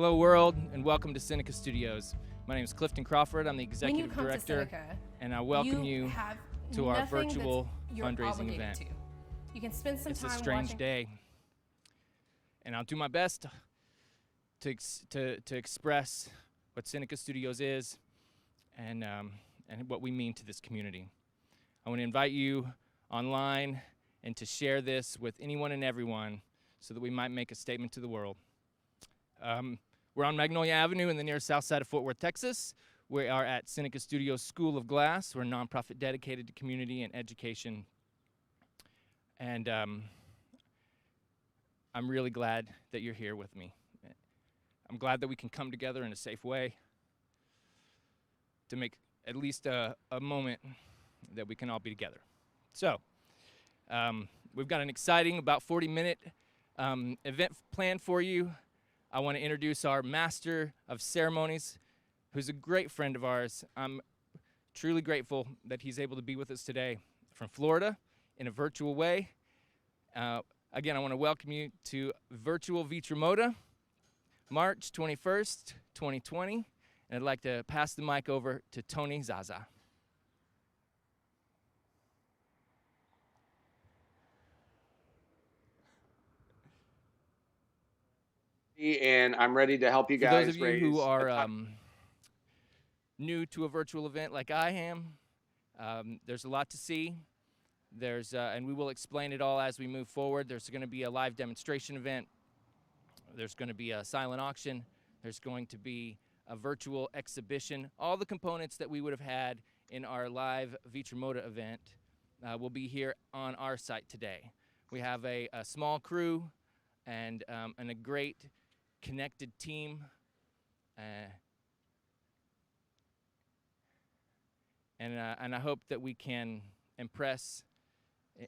Hello world, and welcome to Seneca Studios. My name is Clifton Crawford. I'm the executive director, and I welcome you to our virtual fundraising event. You can spend some It's time a strange watching. day, and I'll do my best to express what Seneca Studios is and what we mean to this community. I want to invite you online and to share this with anyone and everyone so that we might make a statement to the world. We're on Magnolia Avenue in the near south side of Fort Worth, Texas. We are at Seneca Studios School of Glass. We're a nonprofit dedicated to community and education. And I'm really glad that you're here with me. I'm glad that we can come together in a safe way to make at least a moment that we can all be together. So, we've got an exciting, about 40-minute event planned for you. I want to introduce our Master of Ceremonies, who's a great friend of ours. I'm truly grateful that he's able to be with us today from Florida in a virtual way. Again, I want to welcome you to virtual Vitro Moda, March 21st, 2020. And I'd like to pass the mic over to Tony Zaza. And I'm ready to help you guys raise. For those of you who are new to a virtual event like I am, there's a lot to see. And we will explain it all as we move forward. There's going to be a live demonstration event. There's going to be a silent auction. There's going to be a virtual exhibition. All the components that we would have had in our live Vitro Moda event will be here on our site today. We have a small crew and a great connected team. And I hope that we can impress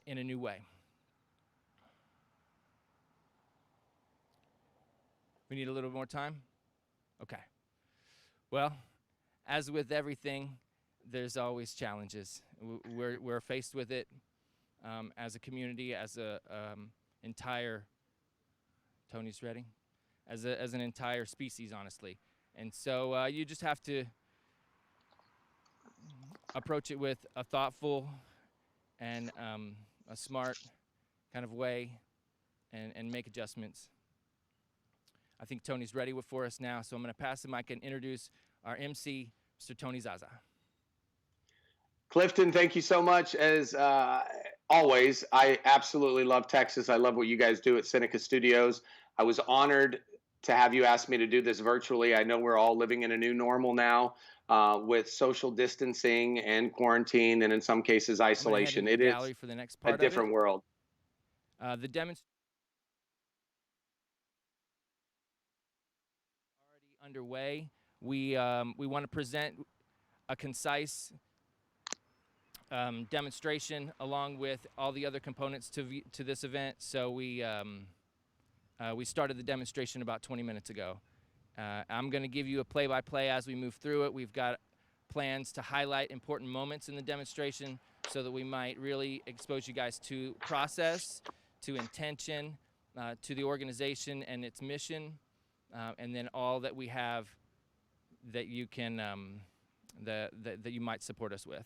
in a new way. We need a little more time? Okay. Well, as with everything, there's always challenges. We're faced with it as a community, as a entire, Tony's ready? As an entire species, honestly. And so you just have to approach it with a thoughtful and a smart kind of way and make adjustments. I think Tony's ready for us now, so I'm going to pass the mic and introduce our MC, Mr. Tony Zaza. Clifton, thank you so much. As always, I absolutely love Texas. I love what you guys do at Seneca Studios. I was honored to have you ask me to do this virtually. I know we're all living in a new normal now with social distancing and quarantine, and in some cases, isolation. It is for the next part a different world. The demonstration already underway. We want to present a concise demonstration along with all the other components to this event. So we started the demonstration about 20 minutes ago. I'm going to give you a play-by-play as we move through it. We've got plans to highlight important moments in the demonstration so that we might really expose you guys to process, to intention, to the organization and its mission, and then all that we have that you can that you might support us with.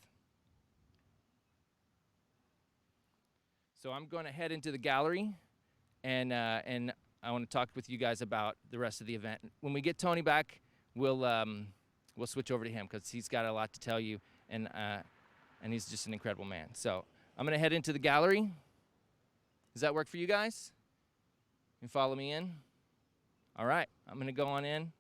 So I'm going to head into the gallery, and I want to talk with you guys about the rest of the event. When we get Tony back, we'll switch over to him because he's got a lot to tell you, and he's just an incredible man. So I'm going to head into the gallery. Does that work for you guys? You can follow me in? All right, I'm going to go on in.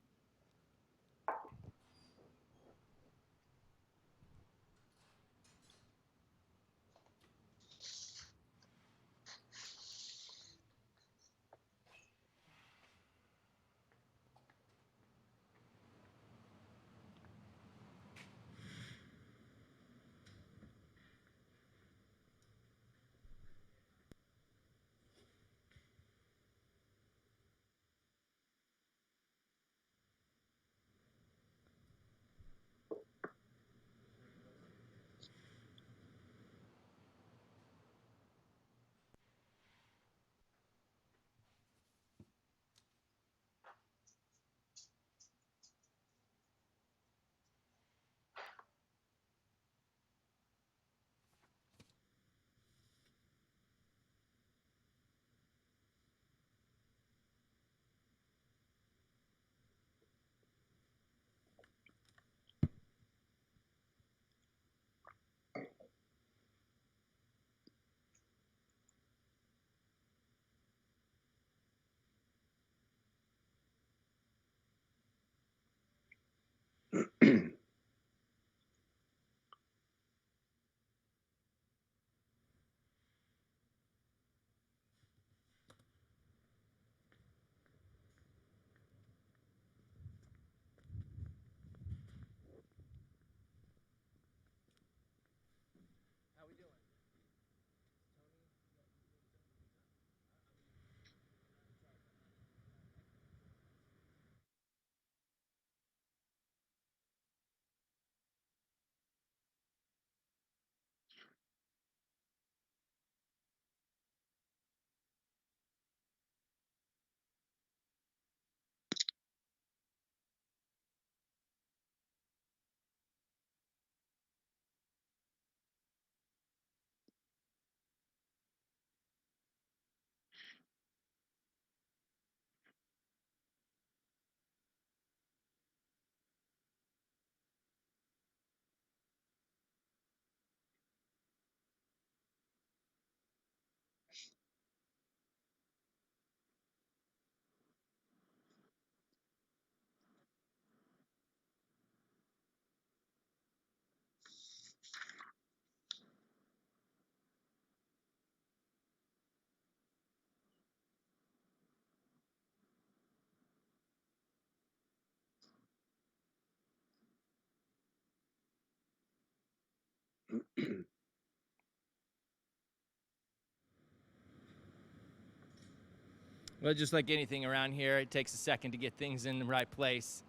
Well, just like anything around here, it takes a second to get things in the right place.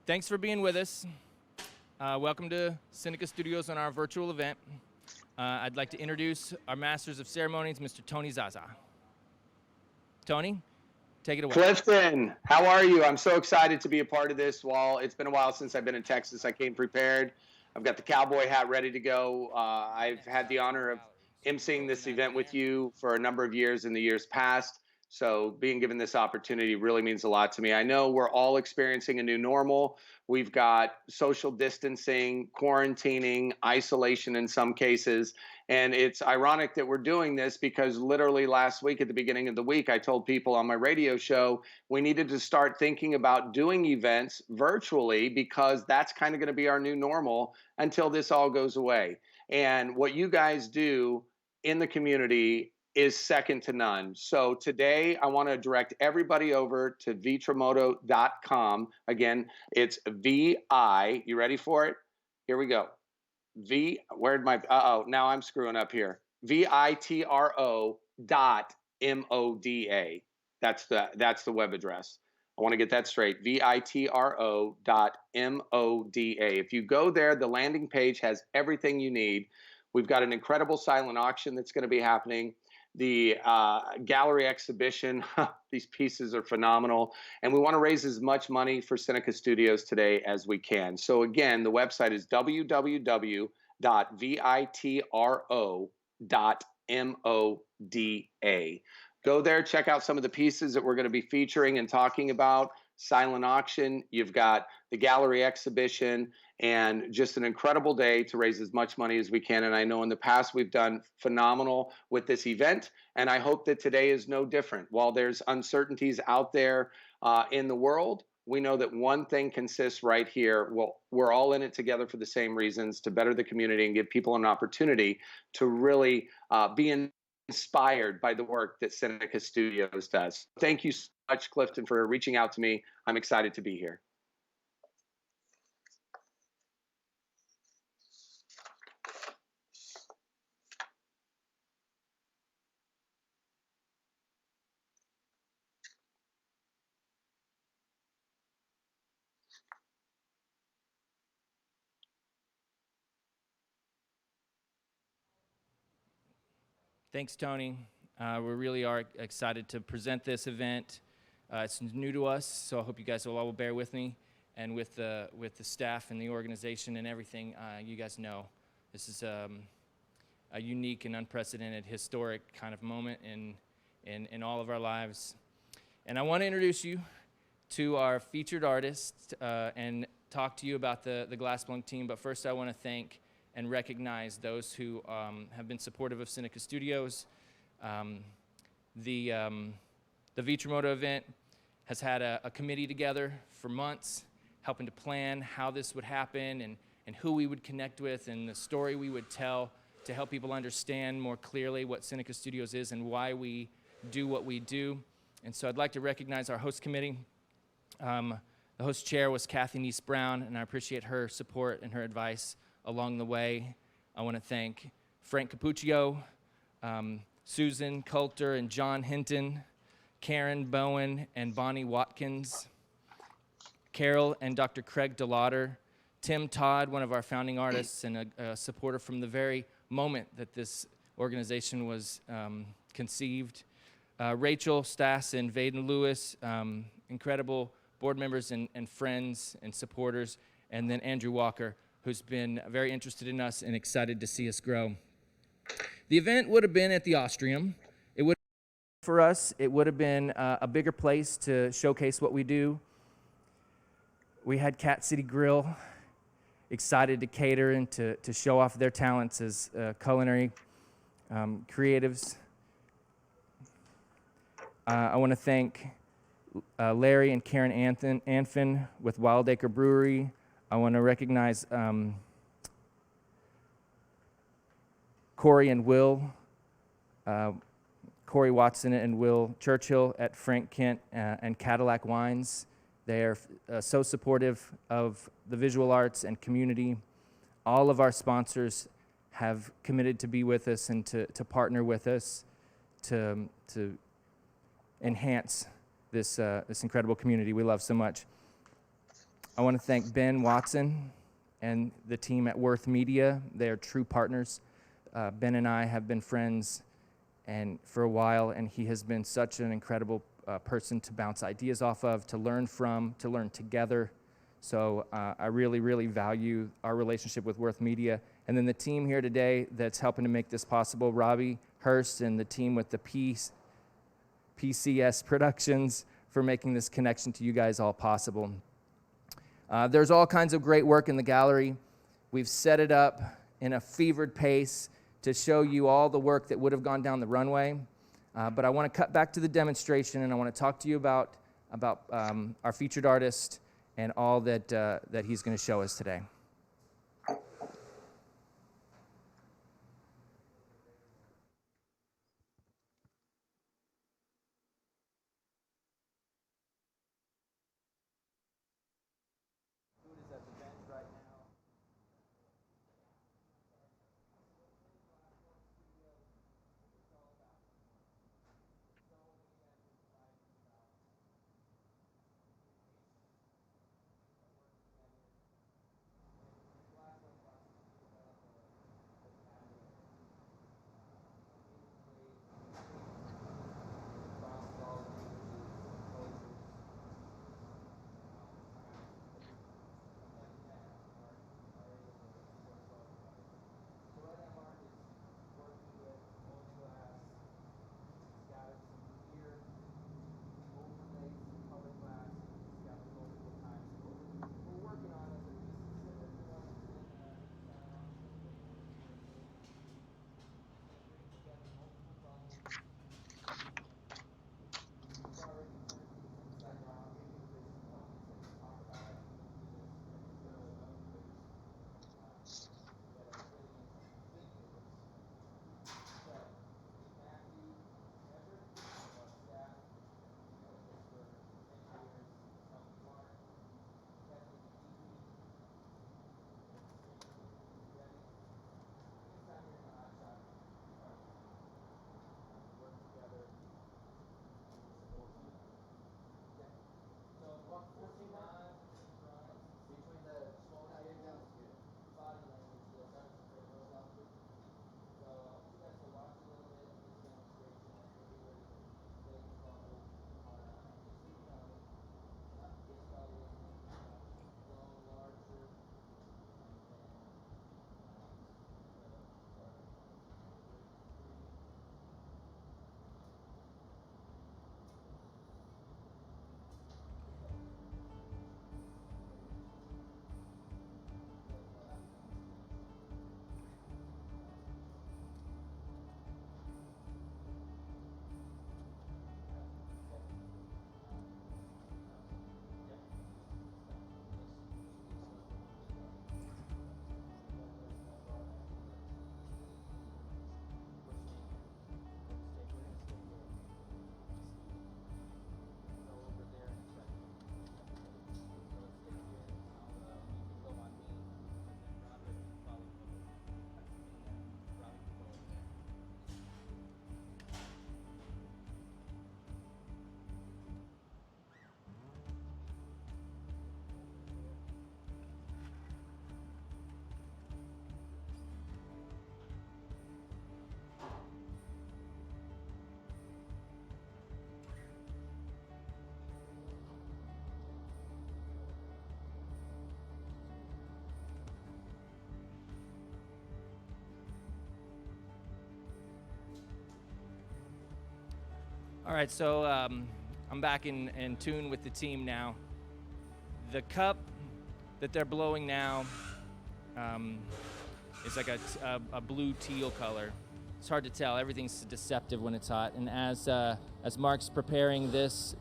Thanks for being with us. Welcome to Seneca Studios on our virtual event. I'd like to introduce our Masters of Ceremonies, Mr. Tony Zaza. Tony, take it away. Clifton, how are you? I'm so excited to be a part of this. While it's been a while since I've been in Texas, I came prepared. I've got the cowboy hat ready to go. I've had the honor of emceeing this event with you for a number of years in the years past. So being given this opportunity really means a lot to me. I know we're all experiencing a new normal. We've got social distancing, quarantining, isolation in some cases. And it's ironic that we're doing this because literally last week at the beginning of the week, I told people on my radio show we needed to start thinking about doing events virtually because that's kind of going to be our new normal until this all goes away. And what you guys do in the community is second to none. So today I want to direct everybody over to vitromoda.com. Again, it's VI. You ready for it? Here we go. Where'd my, now I'm screwing up here. VITRO dot MODA. That's the web address. I want to get that straight. VITRO dot MODA. If you go there, the landing page has everything you need. We've got an incredible silent auction that's going to be happening. The gallery exhibition, these pieces are phenomenal. And we want to raise as much money for Seneca Studios today as we can. So again, the website is www.vitro.moda. Go there, check out some of the pieces that we're going to be featuring and talking about. Silent auction, you've got the gallery exhibition, and just an incredible day to raise as much money as we can. And I know in the past we've done phenomenal with this event, and I hope that today is no different. While there's uncertainties out there in the world, we know that one thing consists right here. Well, we're all in it together for the same reasons, to better the community and give people an opportunity to really be inspired by the work that Seneca Studios does. Thank you so much, Clifton, for reaching out to me. I'm excited to be here. Thanks, Tony. We really are excited to present this event. It's new to us, so I hope you guys will all bear with me and with the staff and the organization and everything. You guys know this is a unique and unprecedented, historic kind of moment in all of our lives. And I want to introduce you to our featured artist and talk to you about the Glass Blowing team. But first, I want to thank and recognize those who have been supportive of Seneca Studios. The Vitro Moda event has had a committee together for months, helping to plan how this would happen and who we would connect with and the story we would tell to help people understand more clearly what Seneca Studios is and why we do what we do. And so I'd like to recognize our host committee. The host chair was Kathy Neese-Brown, and I appreciate her support and her advice along the way. I want to thank Frank Capuccio, Susan Coulter and John Hinton, Karen Bowen and Bonnie Watkins, Carol and Dr. Craig DeLauder, Tim Todd, one of our founding artists and a supporter from the very moment that this organization was conceived, Rachel Stass and Vaden Lewis, incredible board members and friends and supporters, and then Andrew Walker, who's been very interested in us and excited to see us grow. The event would have been at the Austrium. It would, for us, it would have been a bigger place to showcase what we do. We had Cat City Grill, excited to cater and to show off their talents as culinary creatives. I want to thank Larry and Karen Anfin with Wild Acre Brewery. I want to recognize Corey and Will, Corey Watson and Will Churchill at Frank Kent and Cadillac Wines. They are so supportive of the visual arts and community. All of our sponsors have committed to be with us and to partner with us to enhance this incredible community we love so much. I want to thank Ben Watson and the team at Worth Media. They are true partners. Ben and I have been friends and for a while, and he has been such an incredible person to bounce ideas off of, to learn from, to learn together. So I really, really value our relationship with Worth Media. And then the team here today that's helping to make this possible, Robbie Hurst and the team with the PCS Productions for making this connection to you guys all possible. There's all kinds of great work in the gallery. We've set it up in a fevered pace to show you all the work that would have gone down the runway. But I want to cut back to the demonstration, and I want to talk to you about our featured artist and all that he's going to show us today. All right, so I'm back in tune with the team now. The cup that they're blowing now is like a blue teal color. It's hard to tell. Everything's deceptive when it's hot. And as Mark's preparing this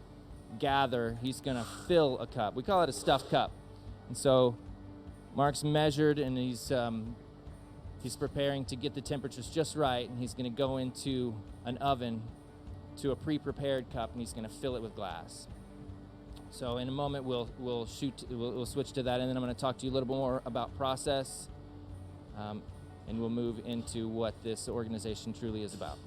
gather, he's gonna fill a cup. We call it a stuffed cup. And so Mark's measured, and he's preparing to get the temperatures just right, and he's gonna go into an oven to a pre-prepared cup, and he's going to fill it with glass. So in a moment we'll switch to that, and then I'm going to talk to you a little bit more about process and we'll move into what this organization truly is about.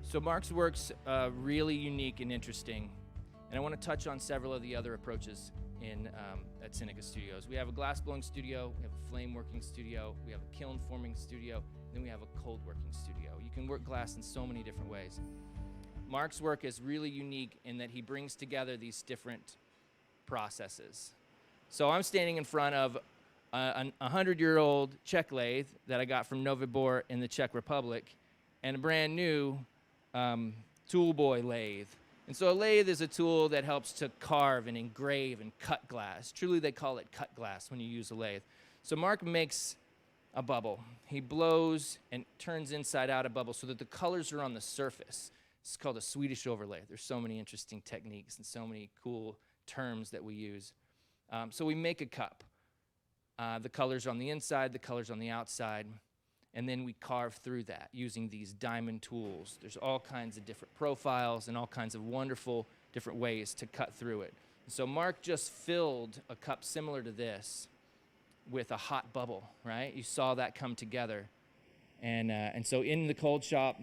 So Mark's work's really unique and interesting, and I want to touch on several of the other approaches at Seneca Studios. We have a glass blowing studio, we have a flame working studio, we have a kiln forming studio, and then we have a cold working studio. You can work glass in so many different ways. Mark's work is really unique in that he brings together these different processes. So I'm standing in front of a 100-year-old Czech lathe that I got from Novibor in the Czech Republic, and a brand new tool boy lathe. And so a lathe is a tool that helps to carve and engrave and cut glass. Truly, they call it cut glass when you use a lathe. So Mark makes a bubble. He blows and turns inside out a bubble so that the colors are on the surface. It's called a Swedish overlay. There's so many interesting techniques and so many cool terms that we use. So we make a cup. The colors on the inside, the colors on the outside, and then we carve through that using these diamond tools. There's all kinds of different profiles and all kinds of wonderful different ways to cut through it. So Mark just filled a cup similar to this with a hot bubble, right? You saw that come together. And so in the cold shop,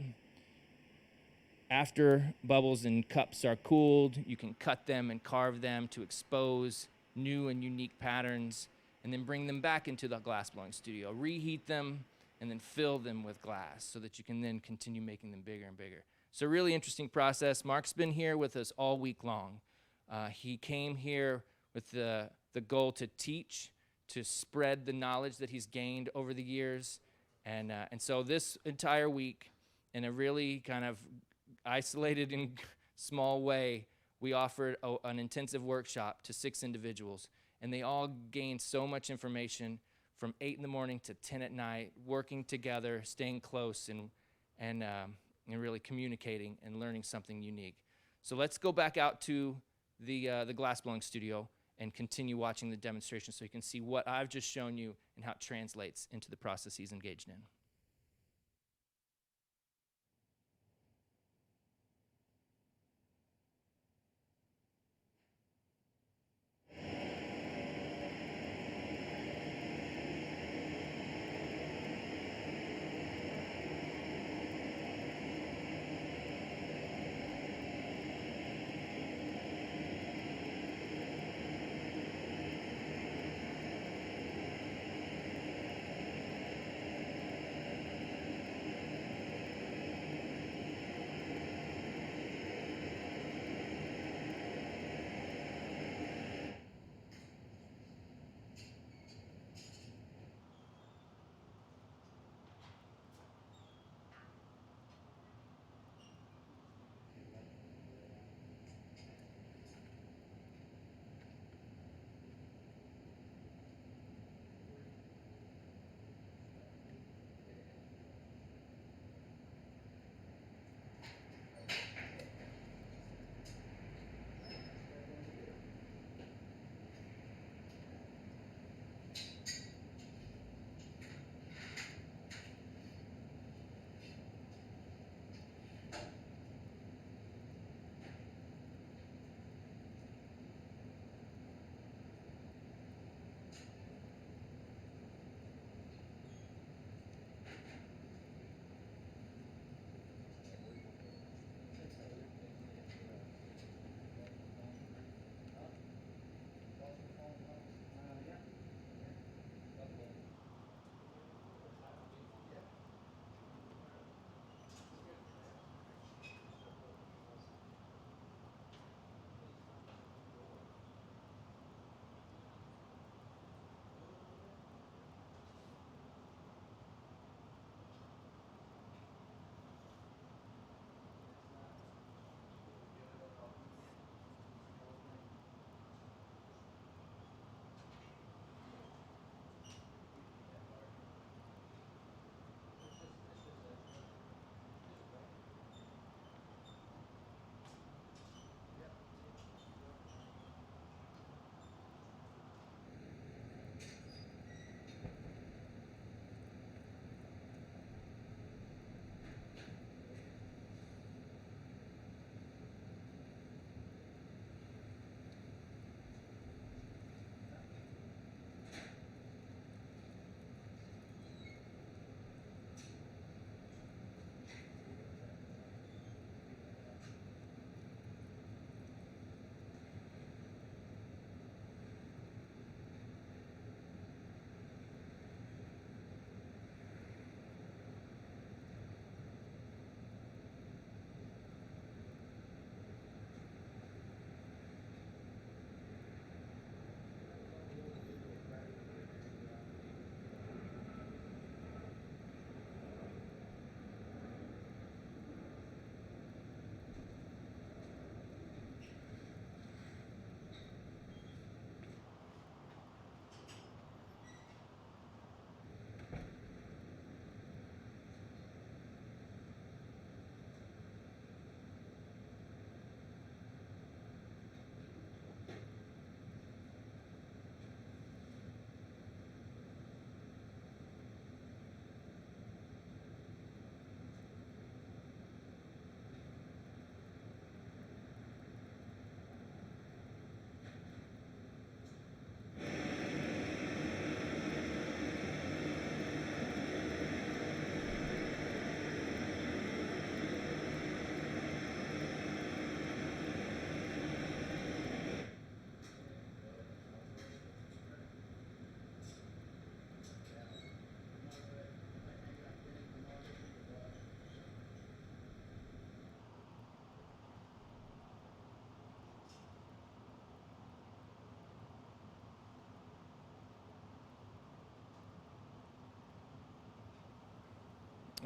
after bubbles and cups are cooled, you can cut them and carve them to expose new and unique patterns, and then bring them back into the glass blowing studio, reheat them, and then fill them with glass so that you can then continue making them bigger and bigger. So a really interesting process. Mark's been here with us all week long. He came here with the goal to teach, to spread the knowledge that he's gained over the years. And so this entire week, in a really kind of isolated and small way, we offered an intensive workshop to 6 individuals, and they all gained so much information from 8 in the morning to 10 at night, working together, staying close, and really communicating and learning something unique. So let's go back out to the glass blowing studio and continue watching the demonstration so you can see what I've just shown you and how it translates into the process he's engaged in.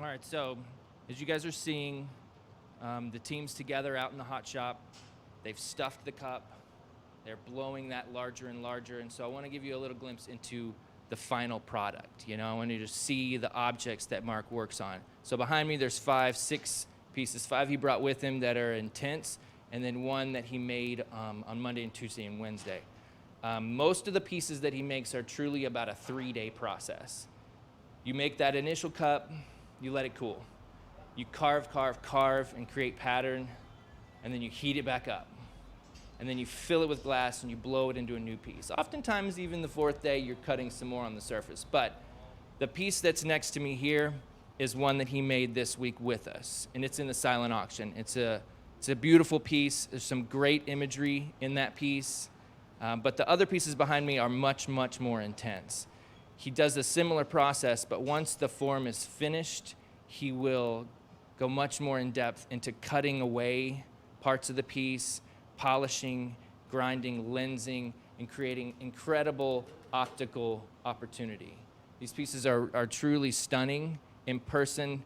All right, so as you guys are seeing, the team's together out in the hot shop. They've stuffed the cup. They're blowing that larger and larger. And so I want to give you a little glimpse into the final product. You know, I want you to see the objects that Mark works on. So behind me, there's 5, 6 pieces. 5 he brought with him that are intense, and then 1 that he made on Monday and Tuesday and Wednesday. Most of the pieces that he makes are truly about a 3-day process. You make that initial cup, you let it cool. You carve, and create pattern, and then you heat it back up. And then you fill it with glass and you blow it into a new piece. Oftentimes, even the 4th day, you're cutting some more on the surface. But the piece that's next to me here is one that he made this week with us, and it's in the silent auction. It's a beautiful piece. There's some great imagery in that piece, but the other pieces behind me are much, much more intense. He does a similar process, but once the form is finished, he will go much more in depth into cutting away parts of the piece, polishing, grinding, lensing, and creating incredible optical opportunity. These pieces are truly stunning in person.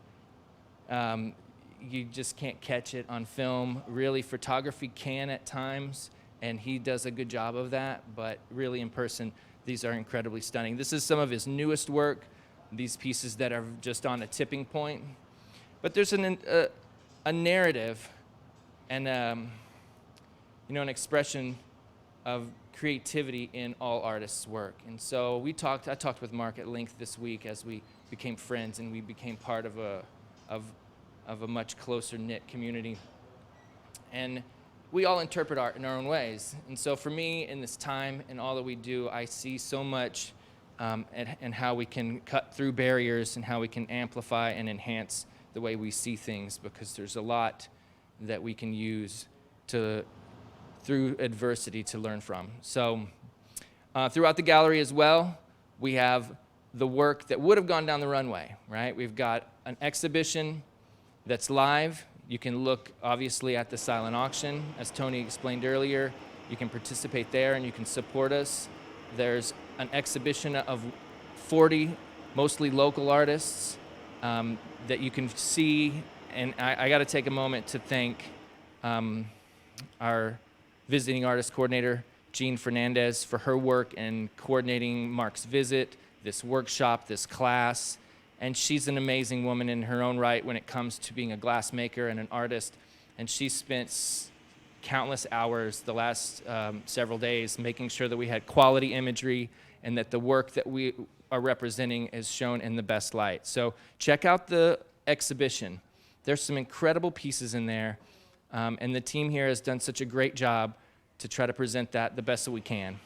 You just can't catch it on film. Really, photography can at times, and he does a good job of that, but really in person, these are incredibly stunning. This is some of his newest work, these pieces that are just on a tipping point. But there's a narrative and an expression of creativity in all artists' work. And so I talked with Mark at length this week as we became friends and we became part of a much closer knit community. And we all interpret art in our own ways. And so for me, in this time and all that we do, I see so much and how we can cut through barriers and how we can amplify and enhance the way we see things, because there's a lot that we can use through adversity to learn from. So throughout the gallery as well, we have the work that would have gone down the runway, right? We've got an exhibition that's live. You can look, obviously, at the silent auction. As Tony explained earlier, you can participate there and you can support us. There's an exhibition of 40, mostly local artists, that you can see. And I got to take a moment to thank our visiting artist coordinator, Jean Fernandez, for her work in coordinating Mark's visit, this workshop, this class. And she's an amazing woman in her own right when it comes to being a glassmaker and an artist. And she spent countless hours the last several days making sure that we had quality imagery and that the work that we are representing is shown in the best light. So check out the exhibition. There's some incredible pieces in there. And the team here has done such a great job to try to present that the best that we can.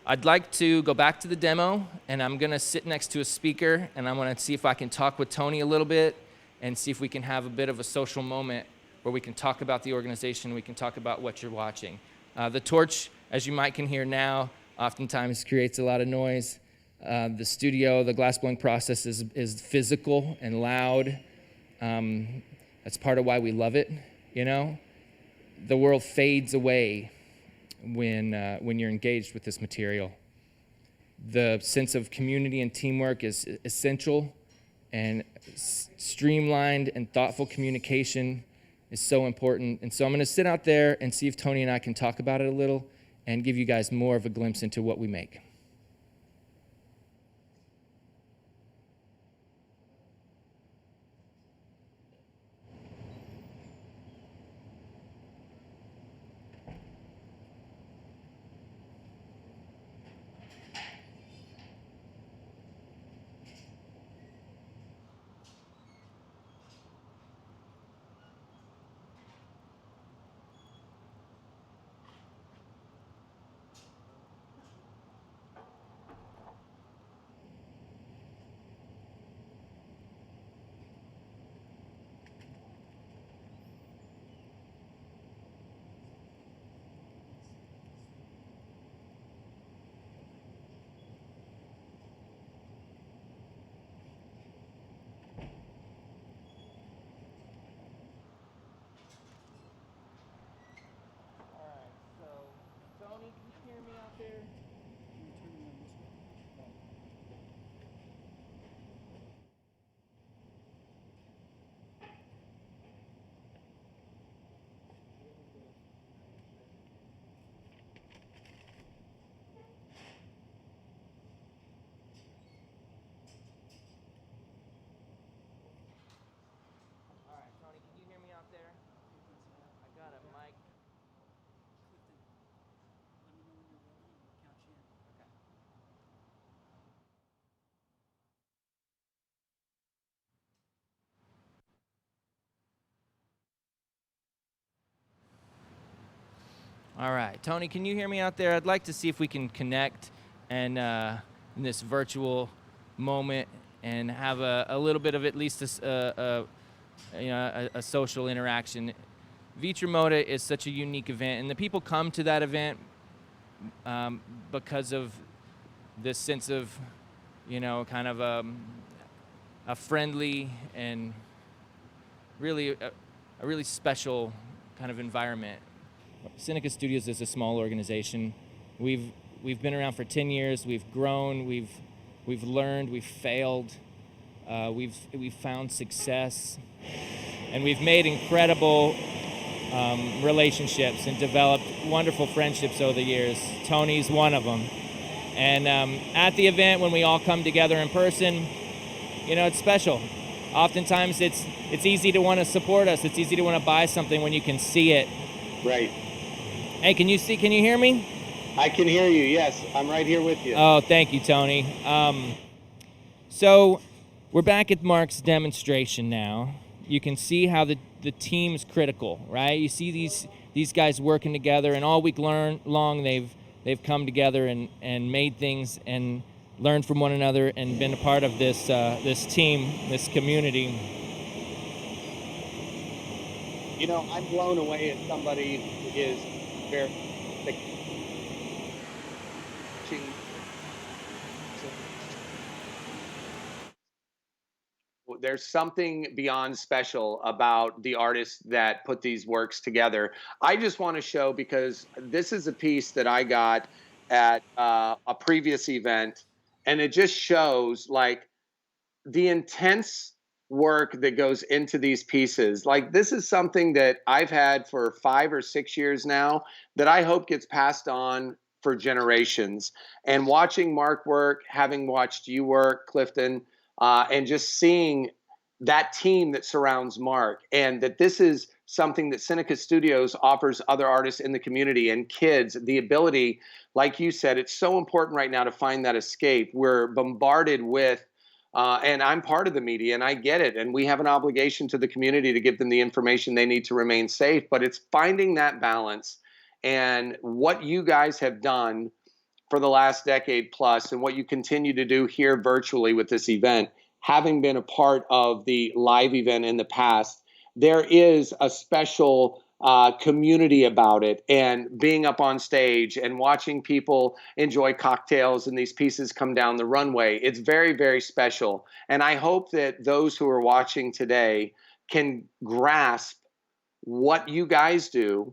I'd like to go back to the demo, and I'm going to sit next to a speaker, and I'm going to see if I can talk with Tony a little bit and see if we can have a bit of a social moment where we can talk about the organization, we can talk about what you're watching. The torch, as you might can hear now, oftentimes creates a lot of noise. The studio, the glass blowing process is physical and loud. That's part of why we love it, you know? The world fades away when you're engaged with this material. The sense of community and teamwork is essential, and streamlined and thoughtful communication is so important. And so I'm going to sit out there and see if Tony and I can talk about it a little and give you guys more of a glimpse into what we make. All right, Tony, can you hear me out there? I'd like to see if we can connect and in this virtual moment and have a little bit of at least a social interaction. Vitro Moda is such a unique event, and the people come to that event because of this sense of, kind of a friendly and really a really special kind of environment. Seneca Studios is a small organization. We've been around for 10 years. We've grown. We've learned. We've failed. We've found success, and we've made incredible relationships and developed wonderful friendships over the years. Tony's one of them. And at the event, when we all come together in person, it's special. Oftentimes, it's easy to want to support us. It's easy to want to buy something when you can see it. Right. Hey, can you hear me? I can hear you, yes. I'm right here with you. Oh, thank you, Tony. So we're back at Mark's demonstration now. You can see how the team's critical, right? You see these guys working together, and all week long they've come together and made things and learned from one another and been a part of this team, this community. I'm blown away at somebody who is very there's something beyond special about the artists that put these works together. I just want to show, because this is a piece that I got at a previous event, and it just shows like the intense work that goes into these pieces. Like, this is something that I've had for 5 or 6 years now that I hope gets passed on for generations. And watching Mark work, having watched you work, Clifton, and just seeing that team that surrounds Mark, and that this is something that Seneca Studios offers other artists in the community and kids the ability, like you said, it's so important right now to find that escape. We're bombarded with and I'm part of the media, and I get it. And we have an obligation to the community to give them the information they need to remain safe. But it's finding that balance. And what you guys have done for the last decade plus, and what you continue to do here virtually with this event, having been a part of the live event in the past, there is a special community about it, and being up on stage and watching people enjoy cocktails and these pieces come down the runway. It's very, very special. And I hope that those who are watching today can grasp what you guys do,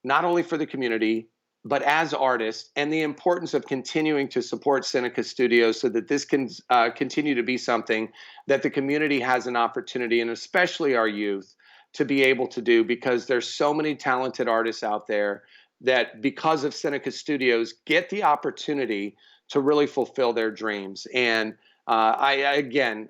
not only for the community, but as artists, and the importance of continuing to support Seneca Studios so that this can continue to be something that the community has an opportunity, and especially our youth, to be able to do, because there's so many talented artists out there that, because of Seneca Studios, get the opportunity to really fulfill their dreams. And I'm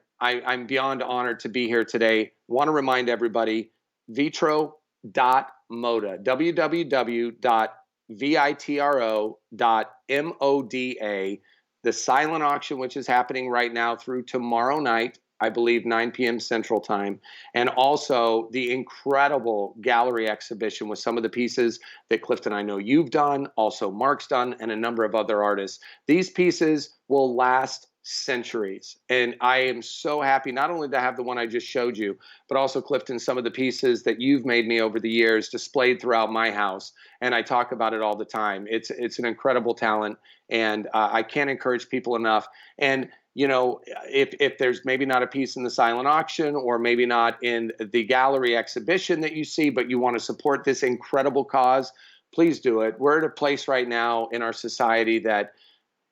beyond honored to be here today. Want to remind everybody, vitro.moda, www.vitro.moda, the silent auction, which is happening right now through tomorrow night, I believe 9 p.m. Central Time, and also the incredible gallery exhibition with some of the pieces that Clifton, I know you've done, also Mark's done, and a number of other artists. These pieces will last centuries. And I am so happy not only to have the one I just showed you, but also, Clifton, some of the pieces that you've made me over the years displayed throughout my house. And I talk about it all the time. It's an incredible talent, and I can't encourage people enough. And if there's maybe not a piece in the silent auction, or maybe not in the gallery exhibition that you see, but you want to support this incredible cause, please do it. We're at a place right now in our society that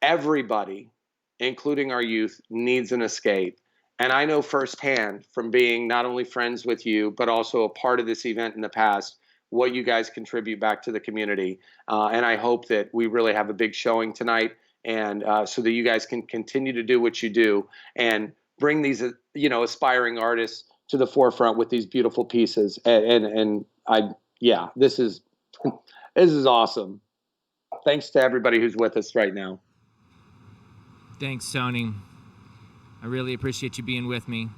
everybody, including our youth, needs an escape. And I know firsthand, from being not only friends with you, but also a part of this event in the past, what you guys contribute back to the community. And I hope that we really have a big showing tonight, and so that you guys can continue to do what you do and bring these, aspiring artists to the forefront with these beautiful pieces. This is awesome. Thanks to everybody who's with us right now. Thanks, Tony. I really appreciate you being with me.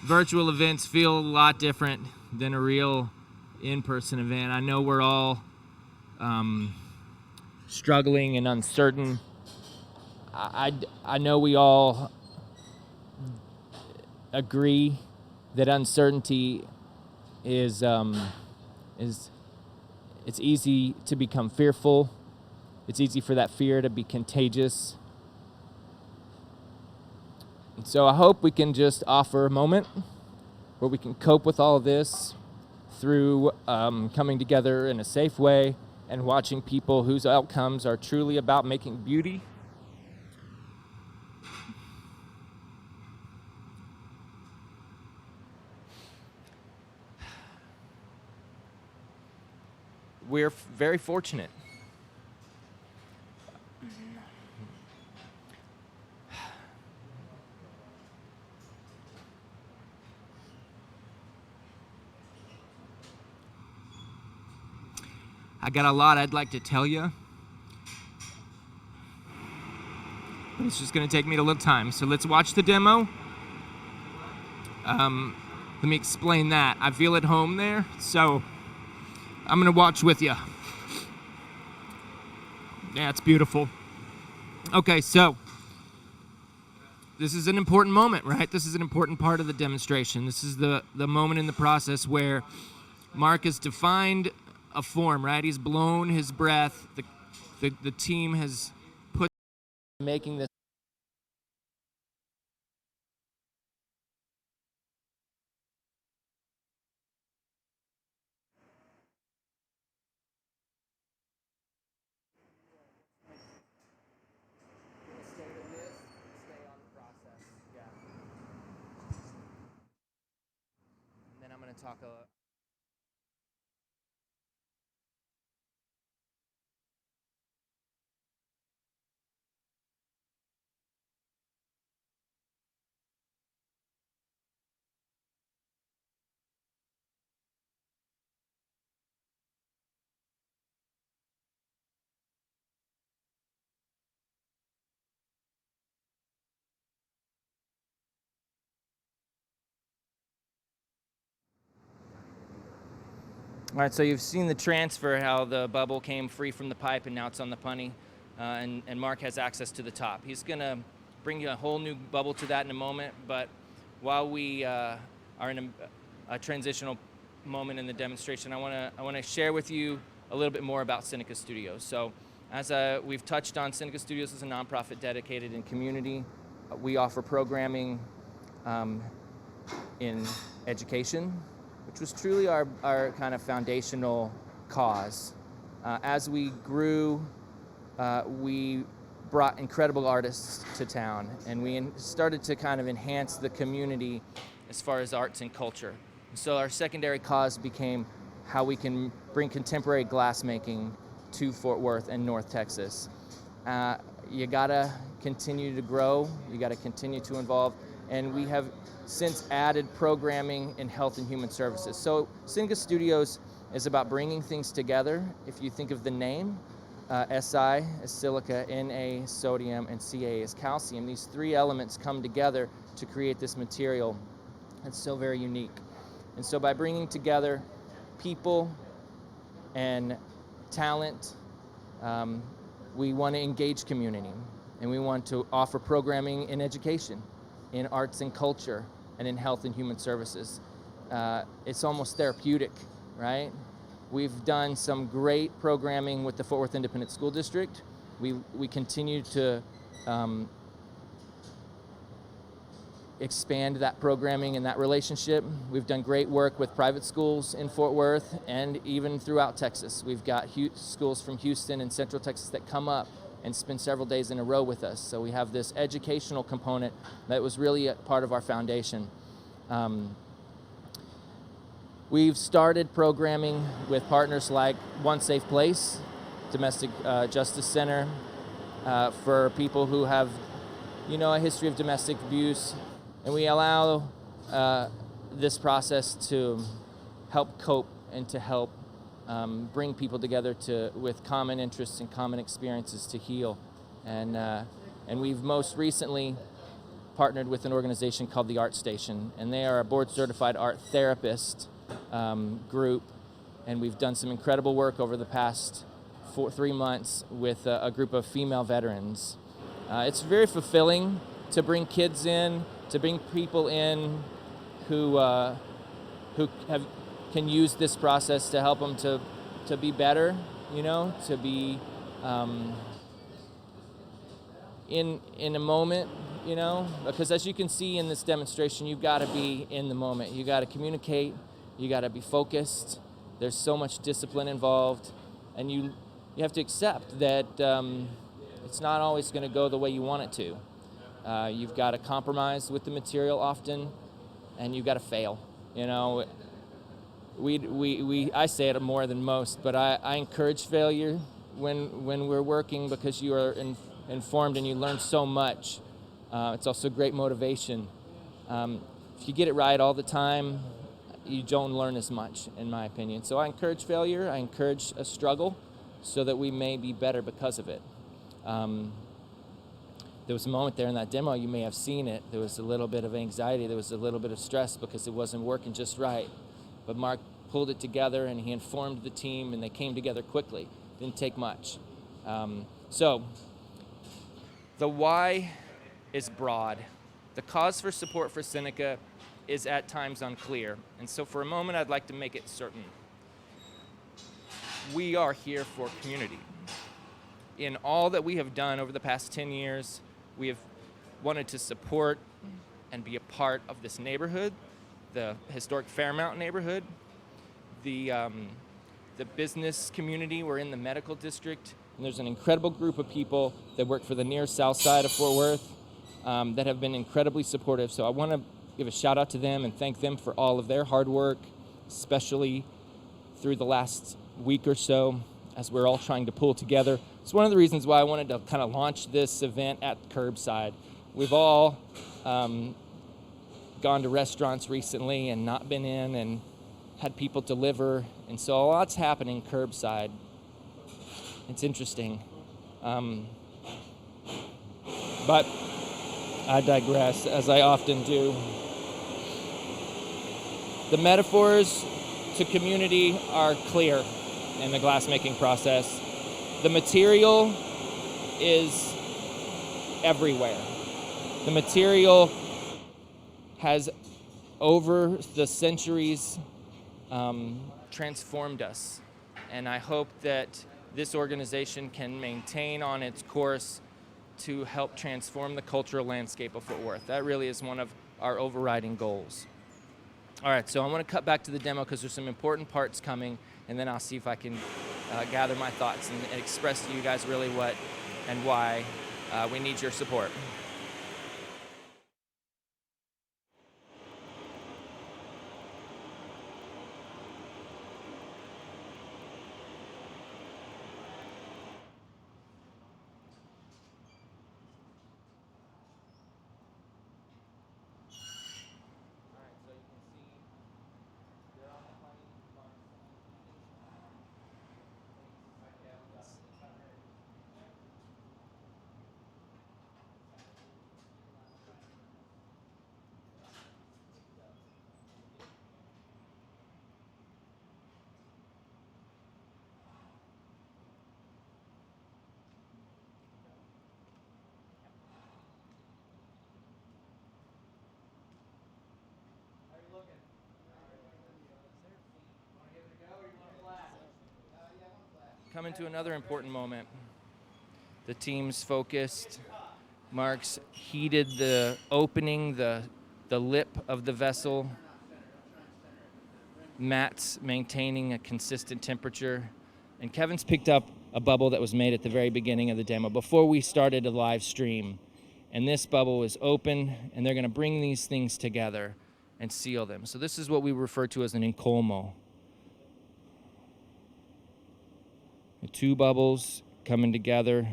Virtual events feel a lot different than a real in-person event. I know we're all struggling and uncertain. I know we all agree that uncertainty is it's easy to become fearful. It's easy for that fear to be contagious. And so I hope we can just offer a moment where we can cope with all of this through coming together in a safe way and watching people whose outcomes are truly about making beauty. We're very fortunate. I got a lot I'd like to tell you, but it's just going to take me a little time. So let's watch the demo. Let me explain that. I feel at home there, so I'm going to watch with you. Yeah, it's beautiful. Okay, so this is an important moment, right? This is an important part of the demonstration. This is the moment in the process where Mark has defined a form, right? He's blown his breath. The team has put making this. And then I'm going to talk a All right, so you've seen the transfer, how the bubble came free from the pipe and now it's on the punny, and Mark has access to the top. He's going to bring you a whole new bubble to that in a moment, but while we are in a transitional moment in the demonstration, I want to share with you a little bit more about Seneca Studios. So as we've touched on, Seneca Studios is a nonprofit dedicated in community. We offer programming in education, which was truly our kind of foundational cause. As we grew, we brought incredible artists to town, and we started to kind of enhance the community as far as arts and culture. So our secondary cause became how we can bring contemporary glassmaking to Fort Worth and North Texas. You gotta continue to grow, you gotta continue to evolve, and we have since added programming in health and human services. So Seneca Studios is about bringing things together. If you think of the name, Si is silica, Na sodium, and Ca is calcium. These three elements come together to create this material. It's so very unique. And so by bringing together people and talent, we want to engage community, and we want to offer programming in education, in arts and culture, and in health and human services. It's almost therapeutic, right? We've done some great programming with the Fort Worth Independent School District. We continue to expand that programming and that relationship. We've done great work with private schools in Fort Worth and even throughout Texas. We've got schools from Houston and Central Texas that come up and spend several days in a row with us. So we have this educational component that was really a part of our foundation. We've started programming with partners like One Safe Place, Domestic Justice Center, for people who have, a history of domestic abuse. And we allow this process to help cope and to help bring people together with common interests and common experiences to heal. And we've most recently partnered with an organization called the Art Station, and they are a board-certified art therapist group and we've done some incredible work over the past 3 months with a group of female veterans. It's very fulfilling to bring kids in, to bring people in who can use this process to help them to be better, to be in a moment, because as you can see in this demonstration, you've got to be in the moment. You got to communicate, you got to be focused. There's so much discipline involved, and you have to accept that it's not always going to go the way you want it to. You've got to compromise with the material often, and you've got to fail. I say it more than most, but I encourage failure when we're working, because you are informed and you learn so much. It's also great motivation. If you get it right all the time, you don't learn as much, in my opinion. So I encourage failure. I encourage a struggle so that we may be better because of it. There was a moment there in that demo, you may have seen it. There was a little bit of anxiety. There was a little bit of stress because it wasn't working just right. But Mark pulled it together, and he informed the team, and they came together quickly. Didn't take much. So the why is broad. The cause for support for Seneca is at times unclear. And so for a moment, I'd like to make it certain. We are here for community. In all that we have done over the past 10 years, we have wanted to support and be a part of this neighborhood, the historic Fairmount neighborhood, the business community. We're in the medical district, and there's an incredible group of people that work for the near south side of Fort Worth that have been incredibly supportive. So I want to give a shout out to them and thank them for all of their hard work, especially through the last week or so as we're all trying to pull together. It's one of the reasons why I wanted to kind of launch this event at curbside. We've all gone to restaurants recently and not been in and had people deliver, and so a lot's happening curbside. It's interesting. But I digress, as I often do. The metaphors to community are clear in the glassmaking process. The material is everywhere. The material has, over the centuries, transformed us. And I hope that this organization can maintain on its course to help transform the cultural landscape of Fort Worth. That really is one of our overriding goals. All right, so I want to cut back to the demo because there's some important parts coming, and then I'll see if I can gather my thoughts and express to you guys really what and why we need your support. Coming to another important moment. The team's focused. Mark's heated the opening, the lip of the vessel. Matt's maintaining a consistent temperature. And Kevin's picked up a bubble that was made at the very beginning of the demo before we started a live stream. And this bubble is open, and they're going to bring these things together and seal them. So this is what we refer to as an incolmo. The two bubbles coming together.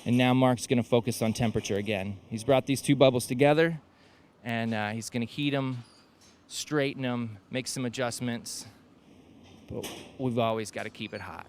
And now Mark's going to focus on temperature again. He's brought these two bubbles together, and he's going to heat them, straighten them, make some adjustments. But we've always got to keep it hot.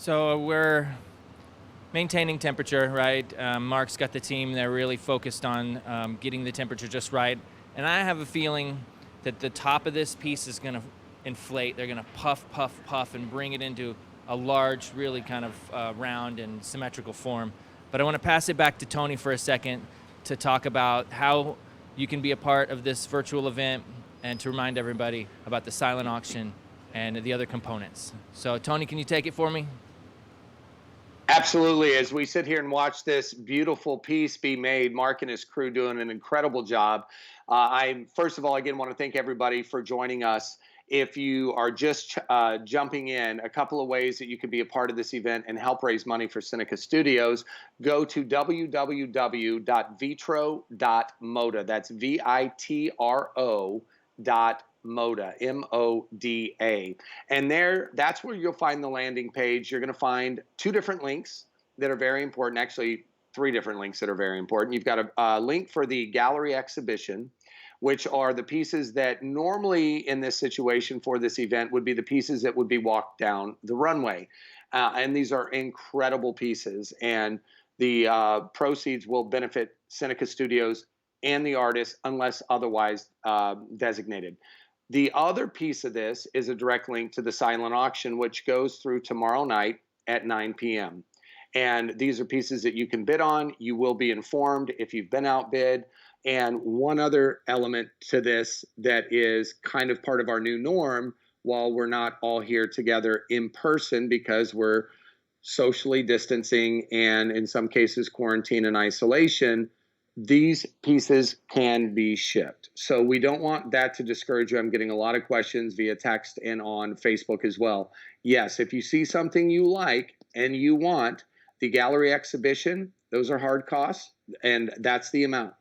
So we're maintaining temperature, right? Mark's got the team. They're really focused on getting the temperature just right. And I have a feeling that the top of this piece is going to inflate. They're going to puff, puff, puff, and bring it into a large, really kind of round and symmetrical form. But I want to pass it back to Tony for a second to talk about how you can be a part of this virtual event and to remind everybody about the silent auction and the other components. So Tony, can you take it for me? Absolutely. As we sit here and watch this beautiful piece be made, Mark and his crew doing an incredible job. I first of all, again, want to thank everybody for joining us. If you are just jumping in, a couple of ways that you can be a part of this event and help raise money for Seneca Studios, go to www.vitro.moda. That's VITRO Moda, MODA. And that's where you'll find the landing page. You're going to find two different links that are very important. Actually, three different links that are very important. You've got a link for the gallery exhibition, which are the pieces that normally in this situation for this event would be the pieces that would be walked down the runway. And these are incredible pieces. And the proceeds will benefit Seneca Studios and the artists unless otherwise designated. The other piece of this is a direct link to the silent auction, which goes through tomorrow night at 9 p.m. And these are pieces that you can bid on. You will be informed if you've been outbid. And one other element to this that is kind of part of our new norm, while we're not all here together in person because we're socially distancing and in some cases quarantine and isolation, these pieces can be shipped. So we don't want that to discourage you. I'm getting a lot of questions via text and on Facebook as well. Yes, if you see something you like and you want, the gallery exhibition, those are hard costs, and that's the amount.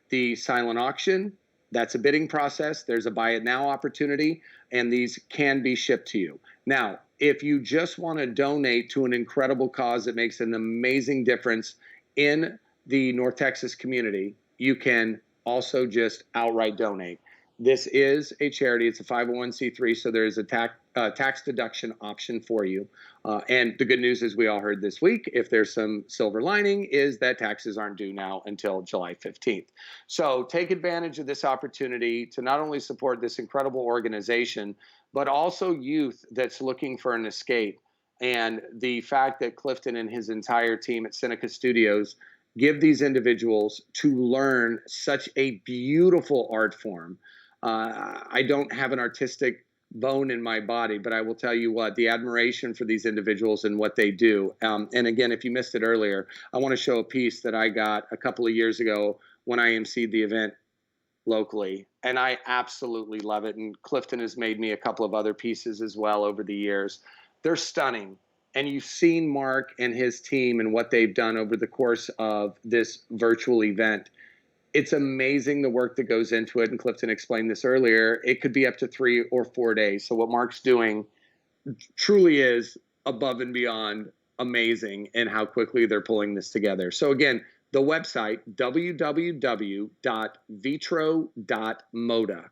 The silent auction, that's a bidding process. There's a buy it now opportunity, and these can be shipped to you. Now, if you just want to donate to an incredible cause that makes an amazing difference in the North Texas community, you can also just outright donate. This is a charity. It's a 501c3, so there's a tax deduction option for you. And the good news, as we all heard this week, if there's some silver lining, is that taxes aren't due now until July 15th. So take advantage of this opportunity to not only support this incredible organization, but also youth that's looking for an escape. And the fact that Clifton and his entire team at Seneca Studios give these individuals to learn such a beautiful art form. I don't have an artistic bone in my body, but I will tell you what, the admiration for these individuals and what they do. And again, if you missed it earlier, I want to show a piece that I got a couple of years ago when I emceed the event locally. And I absolutely love it. And Clifton has made me a couple of other pieces as well over the years. They're stunning. And you've seen Mark and his team and what they've done over the course of this virtual event. It's amazing the work that goes into it. And Clifton explained this earlier. It could be up to 3 or 4 days. So what Mark's doing truly is above and beyond amazing in how quickly they're pulling this together. So again, the website, www.vitro.moda,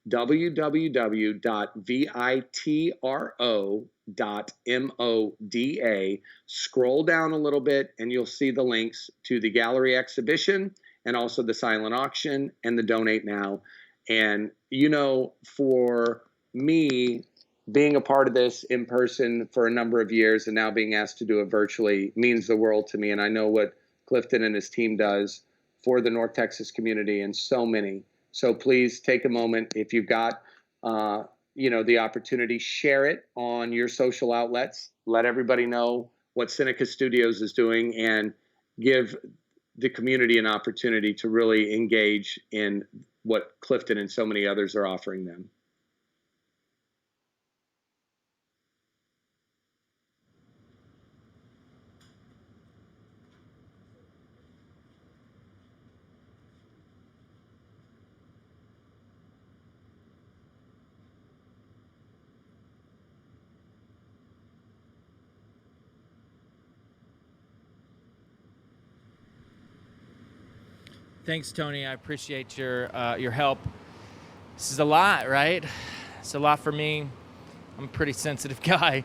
www.vitro.moda. Scroll down a little bit and you'll see the links to the gallery exhibition and also the silent auction and the donate now. And you know, for me, being a part of this in person for a number of years and now being asked to do it virtually means the world to me. And I know what Clifton and his team does for the North Texas community and so many. So please take a moment. If you've got, the opportunity, share it on your social outlets. Let everybody know what Seneca Studios is doing and give the community an opportunity to really engage in what Clifton and so many others are offering them. Thanks, Tony. I appreciate your help. This is a lot, right? It's a lot for me. I'm a pretty sensitive guy.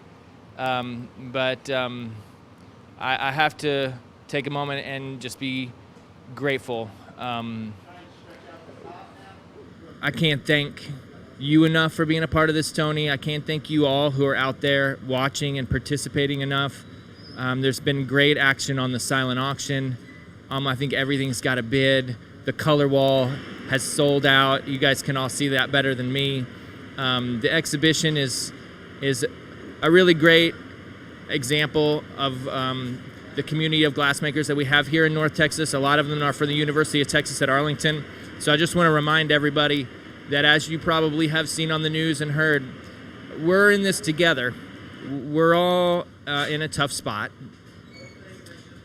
but I have to take a moment and just be grateful. I can't thank you enough for being a part of this, Tony. I can't thank you all who are out there watching and participating enough. There's been great action on the silent auction. I think everything's got a bid. The color wall has sold out. You guys can all see that better than me. The exhibition is a really great example of the community of glassmakers that we have here in North Texas. A lot of them are from the University of Texas at Arlington. So I just want to remind everybody that, as you probably have seen on the news and heard, we're in this together. We're all in a tough spot.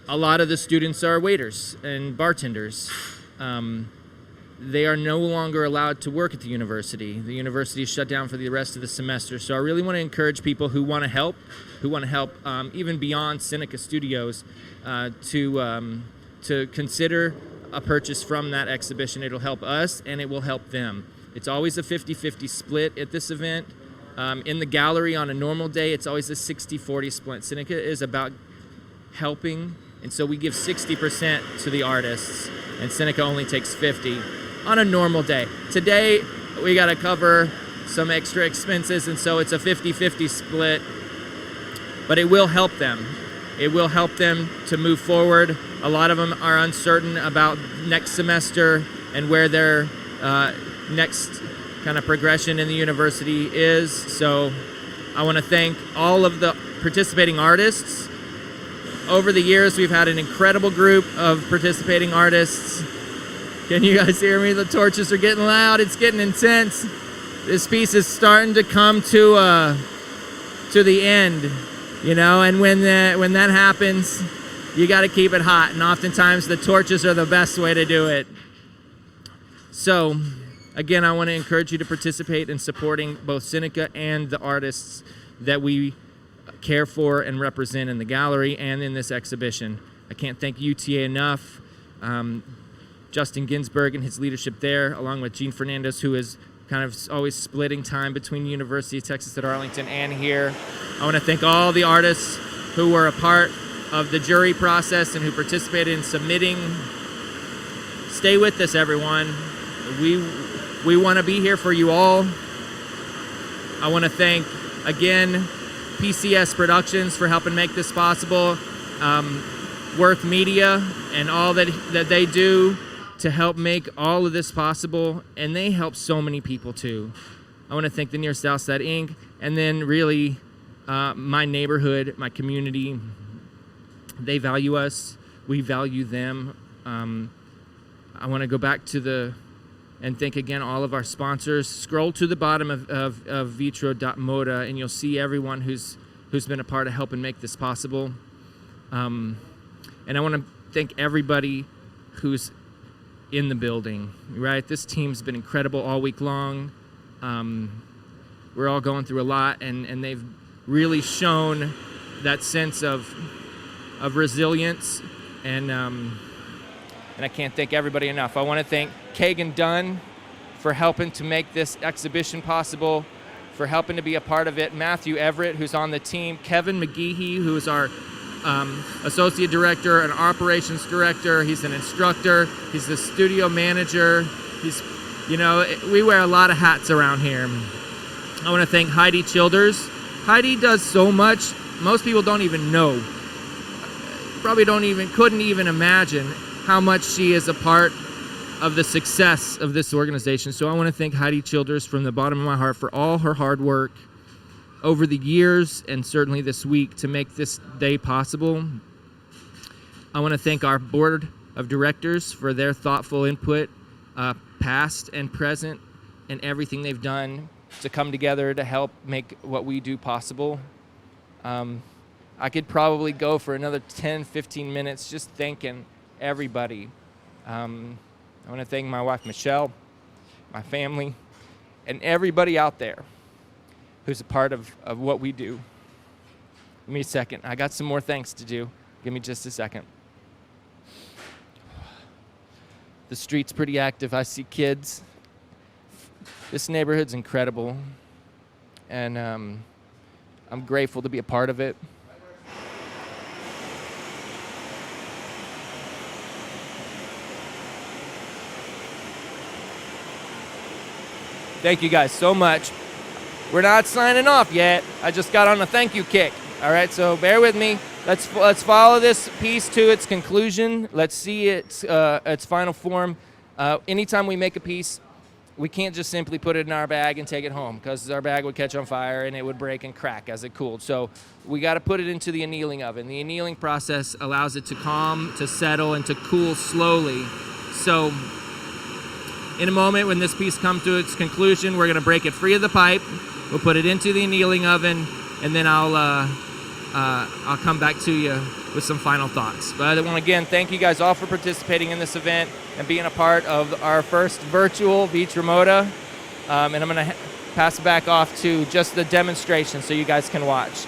A lot of the students are waiters and bartenders. They are no longer allowed to work at the university. The university is shut down for the rest of the semester. So I really want to encourage people who want to help even beyond Seneca Studios, to consider a purchase from that exhibition. It'll help us and it will help them. It's always a 50-50 split at this event. In the gallery on a normal day, it's always a 60-40 split. Seneca is about helping, and so we give 60% to the artists, and Seneca only takes 50 on a normal day. Today, we got to cover some extra expenses, and so it's a 50-50 split, but it will help them. It will help them to move forward. A lot of them are uncertain about next semester and where their next kind of progression in the university is. So I want to thank all of the participating artists. Over the years, we've had an incredible group of participating artists. Can you guys hear me? The torches are getting loud. It's getting intense. This piece is starting to come to the end. You know, and when that happens, you got to keep it hot, and oftentimes the torches are the best way to do it. So, again, I want to encourage you to participate in supporting both Seneca and the artists that we care for and represent in the gallery and in this exhibition. I can't thank UTA enough. Justin Ginsburg and his leadership there, along with Gene Fernandez, who is kind of always splitting time between University of Texas at Arlington and here. I want to thank all the artists who were a part of the jury process and who participated in submitting. Stay with us, everyone. We want to be here for you all. I want to thank, again, PCS Productions for helping make this possible, Worth Media and all that they do to help make all of this possible, and they help so many people too. I want to thank the Near Southside Inc., and then really my neighborhood, my community. They value us, we value them. I want to go back to and thank again all of our sponsors. Scroll to the bottom of Vitro.Moda, and you'll see everyone who's been a part of helping make this possible. And I want to thank everybody who's in the building, right? This team's been incredible all week long. We're all going through a lot, and they've really shown that sense of resilience, and I can't thank everybody enough. I want to thank Kagan Dunn for helping to make this exhibition possible, for helping to be a part of it. Matthew Everett, who's on the team. Kevin McGeehee, who is our associate director and operations director. He's an instructor. He's the studio manager. We wear a lot of hats around here. I want to thank Heidi Childers. Heidi does so much. Most people don't even know. Probably couldn't even imagine how much she is a part of the success of this organization. So I want to thank Heidi Childers from the bottom of my heart for all her hard work over the years and certainly this week to make this day possible. I want to thank our board of directors for their thoughtful input, past and present, and everything they've done to come together to help make what we do possible. I could probably go for another 10, 15 minutes just thanking everybody. I want to thank my wife, Michelle, my family, and everybody out there who's a part of what we do. Give me a second. I got some more thanks to do. Give me just a second. The street's pretty active. I see kids. This neighborhood's incredible. And I'm grateful to be a part of it. Thank you guys so much. We're not signing off yet. I just got on a thank you kick. All right, so bear with me. Let's follow this piece to its conclusion. Let's see its final form. Anytime we make a piece, we can't just simply put it in our bag and take it home, because our bag would catch on fire and it would break and crack as it cooled. So we got to put it into the annealing oven. The annealing process allows it to calm, to settle, and to cool slowly. So in a moment, when this piece comes to its conclusion, we're going to break it free of the pipe. We'll put it into the annealing oven, and then I'll come back to you with some final thoughts. But I want to again thank you guys all for participating in this event and being a part of our first virtual Vitro Moda. And I'm going to pass it back off to just the demonstration so you guys can watch.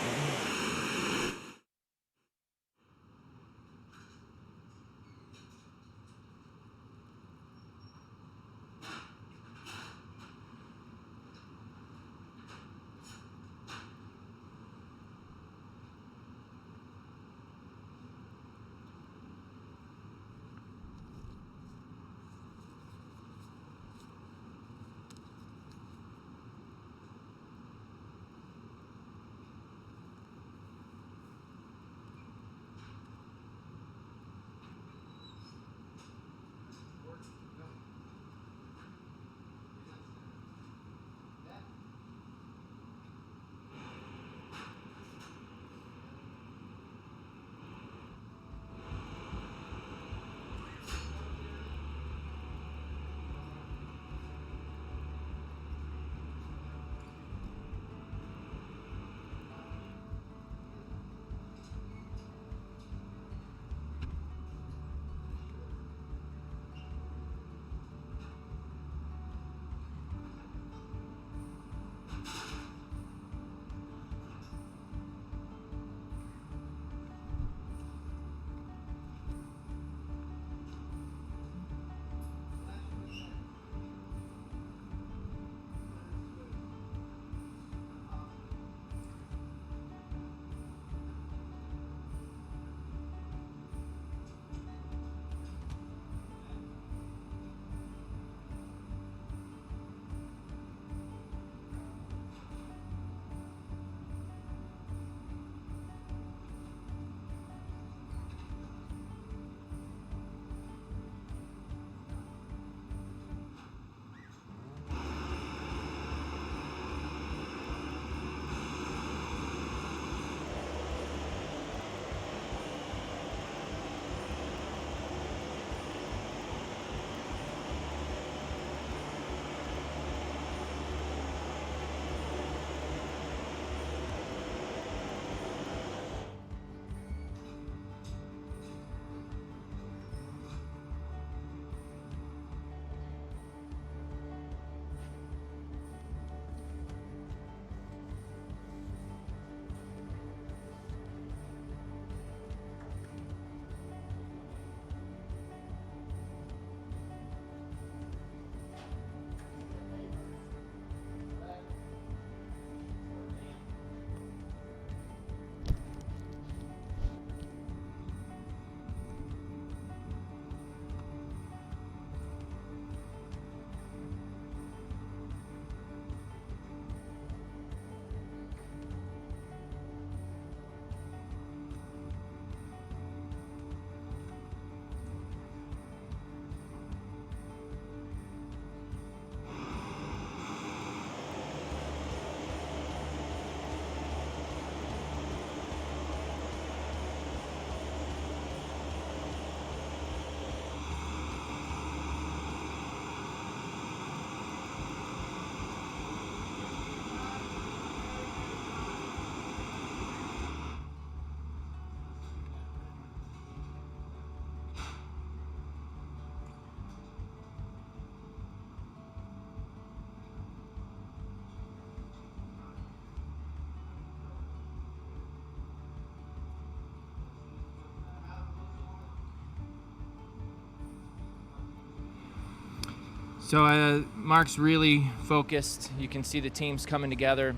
So Mark's really focused. You can see the teams coming together.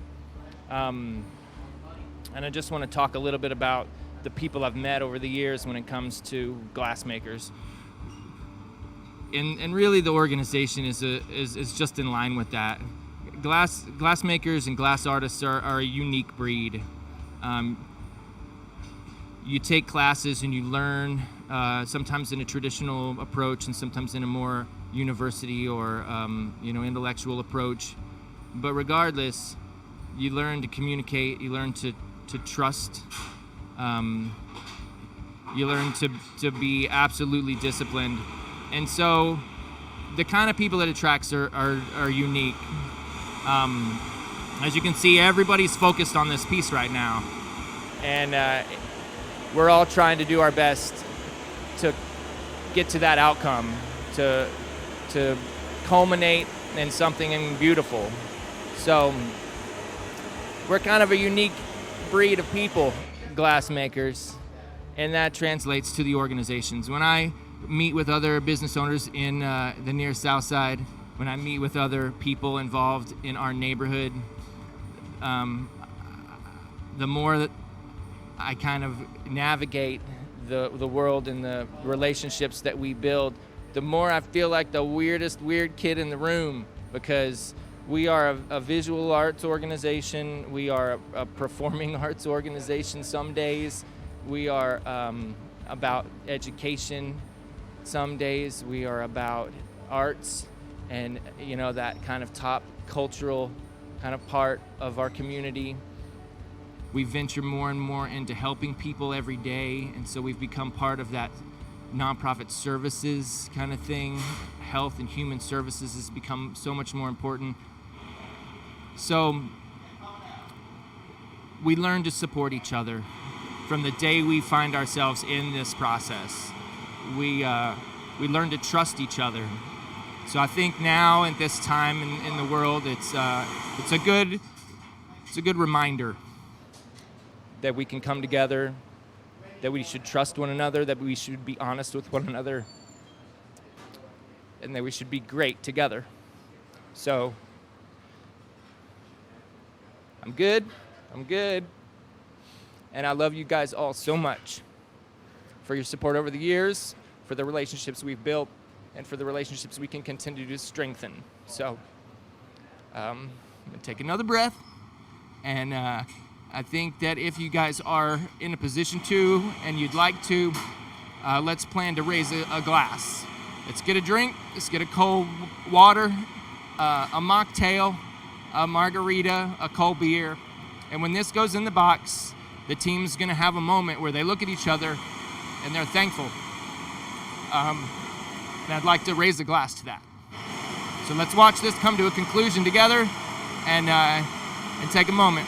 And I just want to talk a little bit about the people I've met over the years when it comes to glassmakers. And really the organization is just in line with that. Glassmakers and glass artists are a unique breed. You take classes and you learn, sometimes in a traditional approach and sometimes in a more university or intellectual approach. But regardless, you learn to communicate, you learn to trust, you learn to be absolutely disciplined. And so the kind of people it attracts are unique. As you can see, everybody's focused on this piece right now. And we're all trying to do our best to get to that outcome, to culminate in something beautiful. So we're kind of a unique breed of people, glassmakers, and that translates to the organizations. When I meet with other business owners in the near South Side, when I meet with other people involved in our neighborhood, the more that I kind of navigate the world and the relationships that we build, the more I feel like the weirdest weird kid in the room, because we are a visual arts organization, we are a performing arts organization some days, we are about education some days, we are about arts and that kind of top cultural kind of part of our community. We venture more and more into helping people every day, and so we've become part of that nonprofit services kind of thing. Health and human services has become so much more important. So we learn to support each other from the day we find ourselves in this process. We learn to trust each other. So I think now at this time in the world, it's a good reminder that we can come together, that we should trust one another, that we should be honest with one another, and that we should be great together. So I'm good, and I love you guys all so much for your support over the years, for the relationships we've built, and for the relationships we can continue to strengthen. So I'm gonna take another breath, and I think that if you guys are in a position to and you'd like to, let's plan to raise a glass. Let's get a drink, let's get a cold water, a mocktail, a margarita, a cold beer. And when this goes in the box, the team's gonna have a moment where they look at each other and they're thankful. And I'd like to raise a glass to that. So let's watch this come to a conclusion together and take a moment.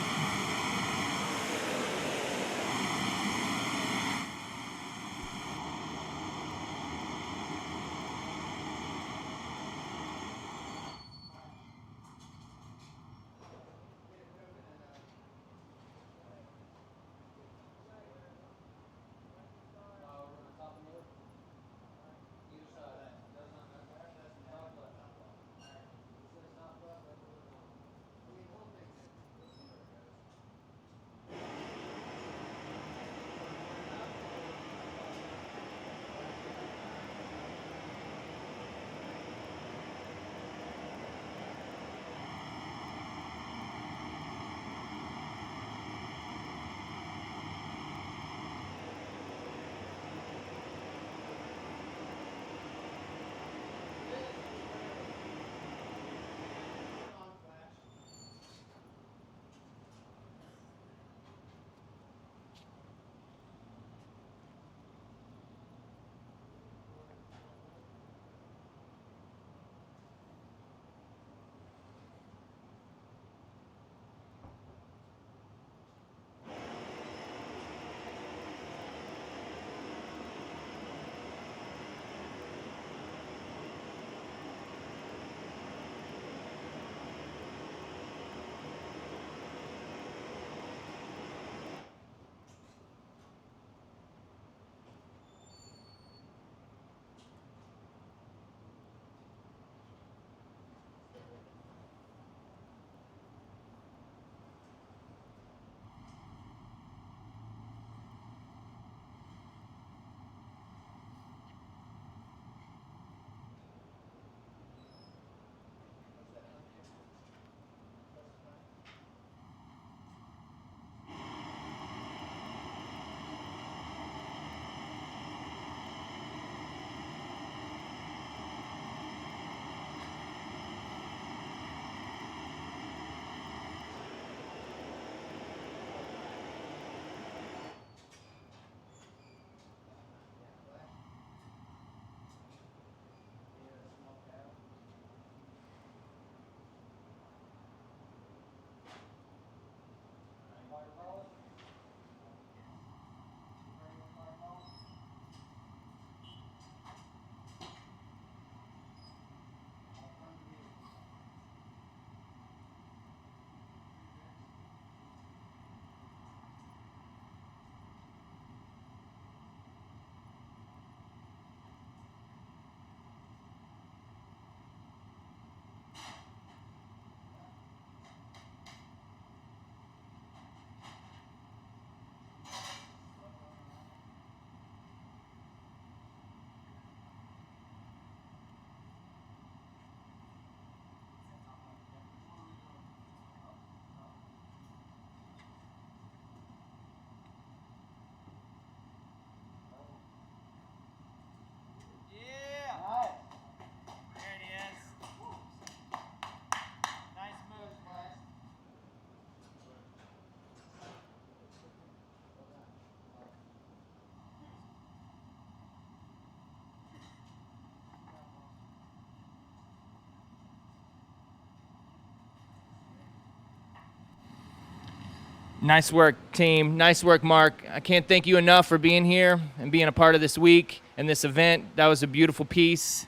Nice work, team. Nice work, Mark. I can't thank you enough for being here and being a part of this week and this event. That was a beautiful piece.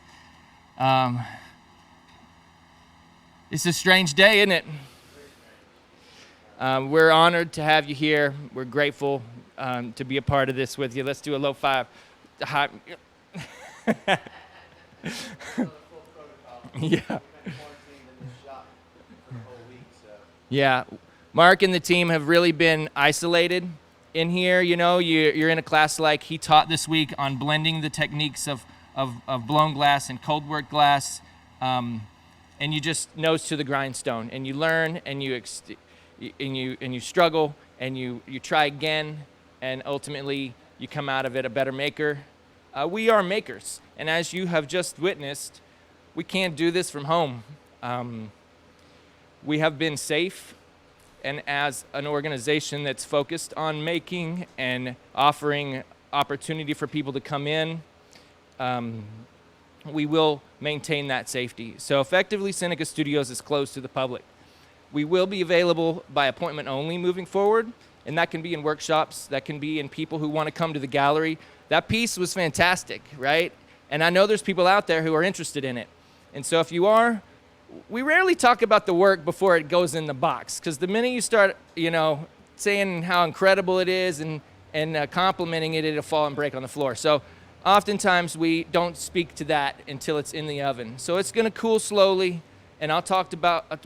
It's a strange day, isn't it? We're honored to have you here. We're grateful to be a part of this with you. Let's do a low five. High. Yeah. Yeah. Mark and the team have really been isolated in here. You know, you're in a class like he taught this week on blending the techniques of blown glass and cold work glass. And you just nose to the grindstone, and you learn, and you struggle, and you try again, and ultimately you come out of it a better maker. We are makers, and as you have just witnessed, we can't do this from home. We have been safe, and as an organization that's focused on making and offering opportunity for people to come in, we will maintain that safety. So effectively, Seneca Studios is closed to the public. We will be available by appointment only moving forward, and that can be in workshops, that can be in people who want to come to the gallery. That piece was fantastic, right? And I know there's people out there who are interested in it. And so if you are, we rarely talk about the work before it goes in the box, because the minute you start, saying how incredible it is and complimenting it, it'll fall and break on the floor. So oftentimes we don't speak to that until it's in the oven. So it's going to cool slowly, and I'll talk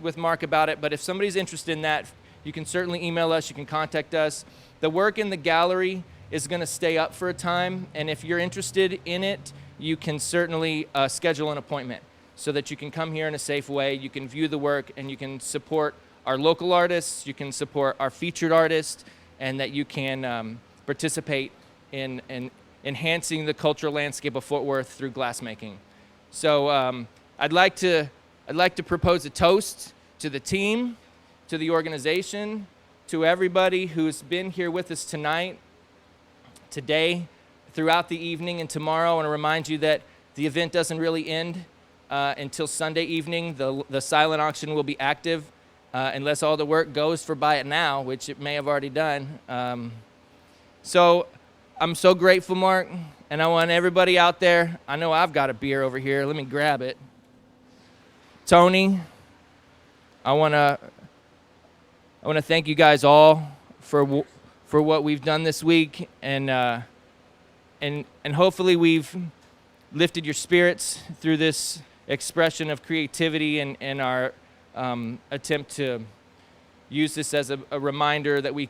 with Mark about it, but if somebody's interested in that, you can certainly email us, you can contact us. The work in the gallery is going to stay up for a time, and if you're interested in it, you can certainly schedule an appointment so that you can come here in a safe way, you can view the work, and you can support our local artists, you can support our featured artists, and that you can participate in enhancing the cultural landscape of Fort Worth through glassmaking. So I'd like to propose a toast to the team, to the organization, to everybody who's been here with us tonight, today, throughout the evening, and tomorrow. I want to remind you that the event doesn't really end until Sunday evening. The silent auction will be active unless all the work goes for buy it now, which it may have already done. So I'm so grateful, Mark, and I want everybody out there. I know I've got a beer over here. Let me grab it. Tony, I want to thank you guys all for what we've done this week, and hopefully we've lifted your spirits through this expression of creativity and our attempt to use this as a reminder that we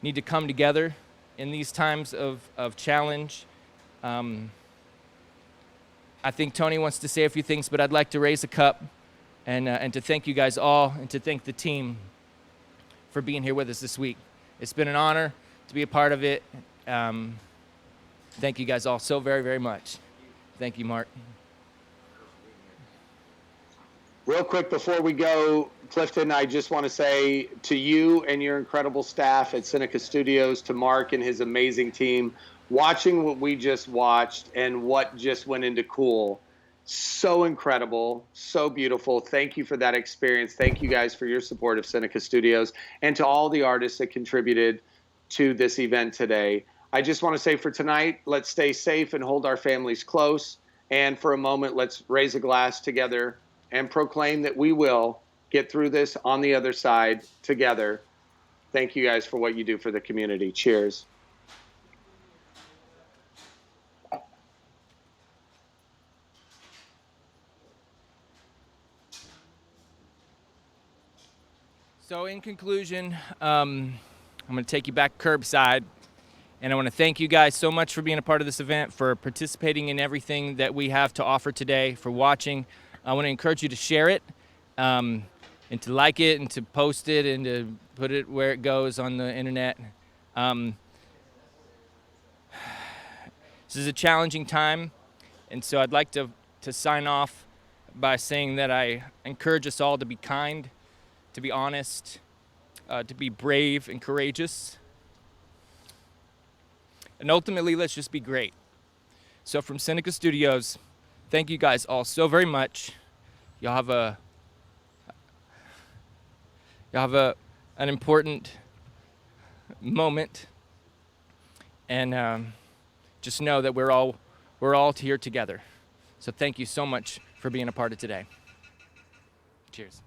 need to come together in these times of challenge. I think Tony wants to say a few things, but I'd like to raise a cup and to thank you guys all, and to thank the team for being here with us this week. It's been an honor to be a part of it. Thank you guys all so very, very much. Thank you, Mark. Real quick before we go, Clifton, I just want to say to you and your incredible staff at Seneca Studios, to Mark and his amazing team, watching what we just watched and what just went into Cool, so incredible, so beautiful. Thank you for that experience. Thank you guys for your support of Seneca Studios, and to all the artists that contributed to this event today. I just want to say for tonight, let's stay safe and hold our families close. And for a moment, let's raise a glass together and proclaim that we will get through this on the other side together. Thank you guys for what you do for the community. Cheers. So in conclusion, I'm going to take you back curbside, and I want to thank you guys so much for being a part of this event, for participating in everything that we have to offer today, for watching. I want to encourage you to share it, and to like it, and to post it, and to put it where it goes on the internet. This is a challenging time, and so I'd like to sign off by saying that I encourage us all to be kind, to be honest, to be brave and courageous. And ultimately, let's just be great. So from Seneca Studios, thank you guys all so very much. Y'all have an important moment, and just know that we're all here together. So thank you so much for being a part of today. Cheers.